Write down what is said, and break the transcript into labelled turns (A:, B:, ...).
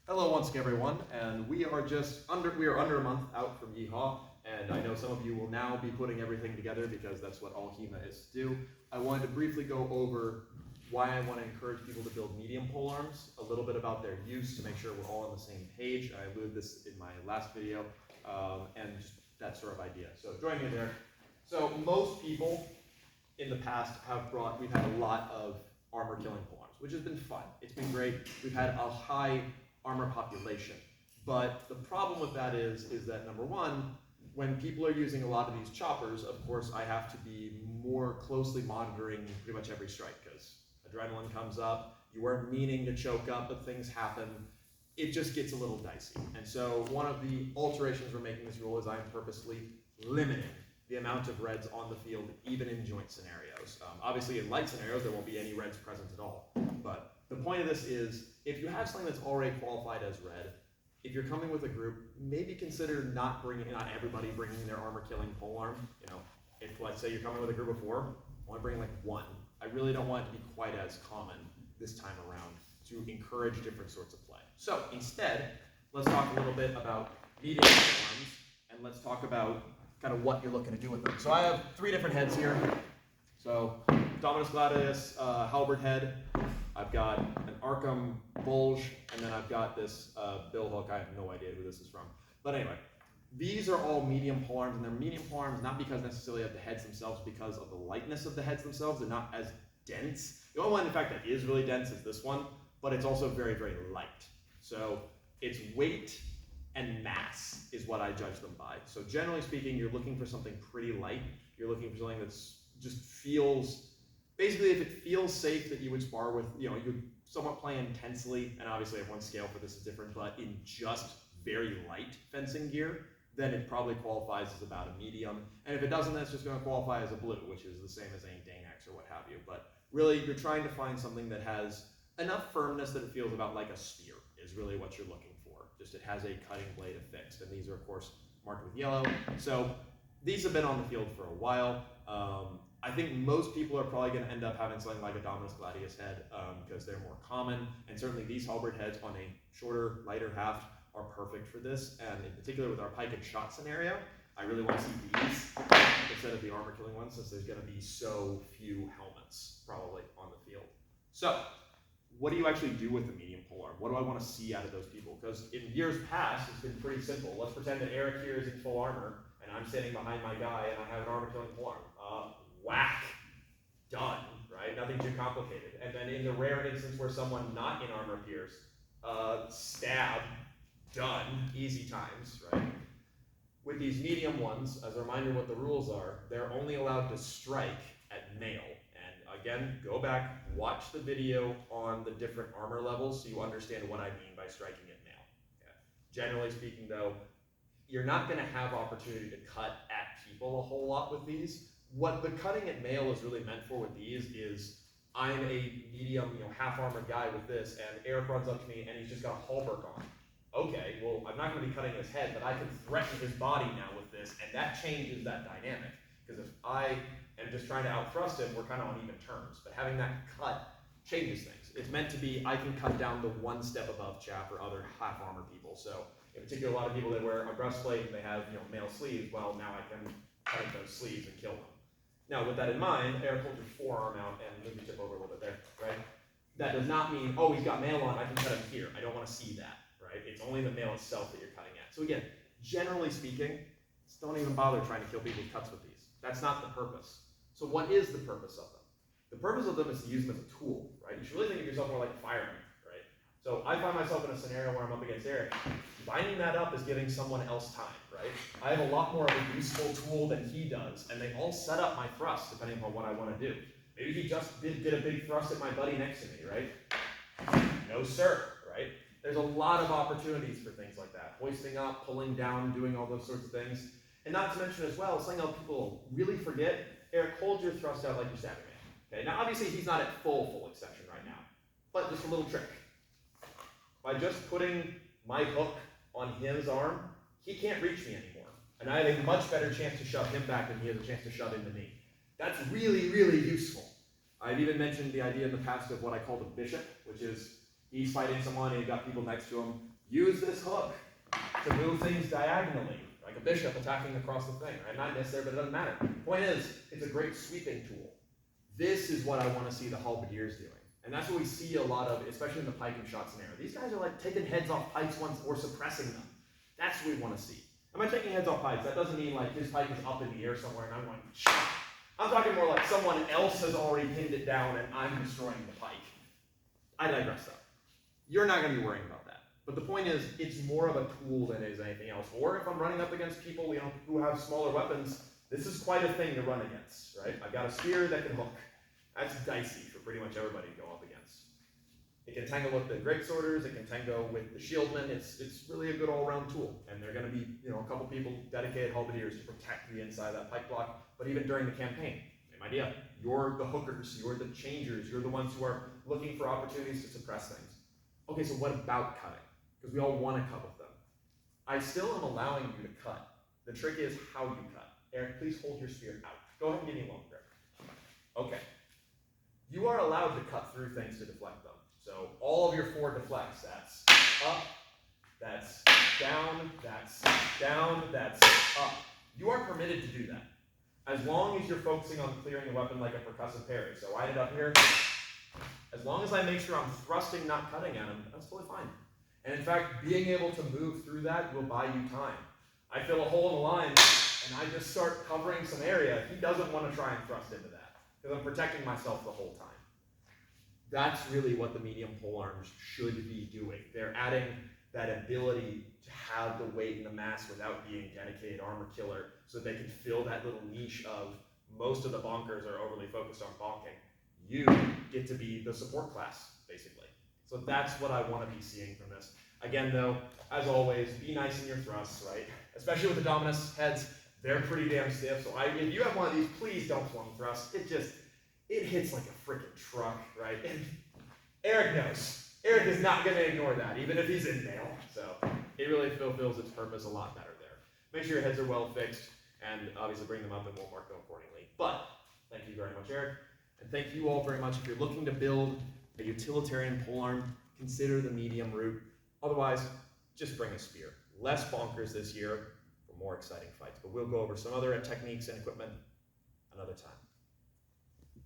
A: Hello once again, everyone, and we are under a month out from Yeehaw, and I know some of you will now be putting everything together because that's what all HEMA is to do. I wanted to briefly go over why I want to encourage people to build medium polearms, a little bit about their use to make sure we're all on the same page. I alluded this in my last video, and just that sort of idea. So join me there. So most people in the past we've had a lot of armor killing polearms, which has been fun. It's been great. We've had a high armor population. But the problem with that is that number one, when people are using a lot of these choppers, of course I have to be more closely monitoring pretty much every strike because adrenaline comes up, you weren't meaning to choke up, but things happen. It just gets a little dicey. And so one of the alterations we're making this rule is I'm purposely limiting the amount of reds on the field, even in joint scenarios. Obviously in light scenarios, there won't be any reds present at all. But the point of this is, if you have something that's already qualified as red, if you're coming with a group, maybe consider not everybody bringing their armor killing polearm. You know, if let's say you're coming with a group of 4, only bring like 1. I really don't want it to be quite as common this time around to encourage different sorts of play. So instead, let's talk a little bit about medium polearms, and let's talk about kind of what you're looking to do with them. So I have 3 different heads here. So Dominus Gladius halberd head. I've got an Arkham bulge, and then I've got this bill hook. I have no idea who this is from. But anyway, these are all medium polearms, and they're medium polearms not because necessarily of the heads themselves, because of the lightness of the heads themselves. They're not as dense. The only one, in fact, that is really dense is this one, but it's also very, very light. So its weight and mass is what I judge them by. So generally speaking, you're looking for something pretty light. You're looking for something that's just feels, basically if it feels safe that you would spar with, you somewhat play intensely, and obviously everyone's scale for this is different, but in just very light fencing gear, then it probably qualifies as about a medium. And if it doesn't, that's just gonna qualify as a blue, which is the same as any Danax or what have you. But really, you're trying to find something that has enough firmness that it feels about like a spear is really what you're looking for. Just it has a cutting blade affixed, and these are of course marked with yellow. So these have been on the field for a while. I think most people are probably going to end up having something like a Dominus Gladius head because they're more common, and certainly these halberd heads on a shorter, lighter haft are perfect for this, and in particular with our pike and shot scenario, I really want to see these instead of the armor killing ones, since there's going to be so few helmets probably on the field. So what do you actually do with the medium polearm? What do I want to see out of those people? Because in years past, it's been pretty simple. Let's pretend that Eric here is in full armor, and I'm standing behind my guy, and I have an armor killing polearm. Whack, done, right? Nothing too complicated. And then in the rare instance where someone not in armor appears, stab, done, easy times, right? With these medium ones, as a reminder what the rules are, they're only allowed to strike at nail. And again, go back, watch the video on the different armor levels so you understand what I mean by striking at nail. Okay. Generally speaking though, you're not gonna have opportunity to cut at people a whole lot with these. What the cutting at nail is really meant for with these is, I'm a medium, half armored guy with this, and Eric runs up to me and he's just got a halberd on. Okay, well, I'm not gonna be cutting his head, but I can threaten his body now with this, and that changes that dynamic. Because if I am just trying to outthrust him, we're kind of on even terms. But having that cut changes things. It's meant to be, I can cut down the one step above chaff or other half armored people. So in particular, a lot of people that wear a breastplate and they have male sleeves, well, now I can cut those sleeves and kill them. Now, with that in mind, Eric, hold your forearm out and move your tip over a little bit there, right? That does not mean, oh, he's got mail on, I can cut him here. I don't want to see that, right? It's only the mail itself that you're cutting at. So again, generally speaking, just don't even bother trying to kill people with cuts with these. That's not the purpose. So what is the purpose of them? The purpose of them is to use them as a tool, right? You should really think of yourself more like a fireman, right? So I find myself in a scenario where I'm up against Eric. Binding that up is giving someone else time, right? I have a lot more of a useful tool than he does, and they all set up my thrust depending upon what I want to do. Maybe he just did a big thrust at my buddy next to me, right? No sir, right? There's a lot of opportunities for things like that. Hoisting up, pulling down, doing all those sorts of things. And not to mention as well, something else people really forget, Eric, hold your thrust out like you're stabbing me. Okay, now obviously he's not at full extension right now, but just a little trick. By just putting my hook on his arm, he can't reach me anymore. And I have a much better chance to shove him back than he has a chance to shove into me. That's really, really useful. I've even mentioned the idea in the past of what I call the bishop, which is He's fighting someone and you've got people next to him. Use this hook to move things diagonally, like a bishop attacking across the thing. I might miss there, but it doesn't matter. Point is, it's a great sweeping tool. This is what I want to see the halberdiers doing. And that's what we see a lot of, especially in the pike and shot scenario. These guys are like taking heads off pikes once or suppressing them. That's what we want to see. Am I taking heads off pikes? That doesn't mean like his pike is up in the air somewhere and I'm going, shit. I'm talking more like someone else has already pinned it down and I'm destroying the pike. I digress though. You're not going to be worrying about that. But the point is, it's more of a tool than it is anything else. Or if I'm running up against people, who have smaller weapons, this is quite a thing to run against, right? I've got a spear that can hook. That's dicey for pretty much everybody to go up against. It can tangle with the grape sorters, it can tangle with the shieldmen. It's really a good all-around tool. And there are going to be a couple people dedicated halberdiers to protect the inside of that pike block. But even during the campaign, same idea. You're the hookers, you're the changers, you're the ones who are looking for opportunities to suppress things. Okay, so what about cutting? Because we all want to cut with them. I still am allowing you to cut. The trick is how you cut. Eric, please hold your spear out. Go ahead and give me a long grip. Okay. You are allowed to cut through things to deflect them. So all of your 4 deflects, that's up, that's down, that's down, that's up. You are permitted to do that. As long as you're focusing on clearing the weapon like a percussive parry. So I did up here. As long as I make sure I'm thrusting, not cutting at him, that's totally fine. And in fact, being able to move through that will buy you time. I fill a hole in the line, and I just start covering some area. He doesn't want to try and thrust into that, because I'm protecting myself the whole time. That's really what the medium polearms should be doing. They're adding that ability to have the weight and the mass without being dedicated armor killer, so they can fill that little niche of most of the bonkers are overly focused on bonking. You get to be the support class, basically. So that's what I want to be seeing from this. Again, though, as always, be nice in your thrusts, right? Especially with the Dominus heads, they're pretty damn stiff. So if you have one of these, please don't plumb thrust. It hits like a freaking truck, right? And Eric knows. Eric is not going to ignore that, even if he's in nail. So it really fulfills its purpose a lot better there. Make sure your heads are well fixed, and obviously bring them up and we'll mark them accordingly. But thank you very much, Eric. And thank you all very much. If you're looking to build a utilitarian polearm, consider the medium route. Otherwise, just bring a spear. Less bonkers this year for more exciting fights. But we'll go over some other techniques and equipment another time.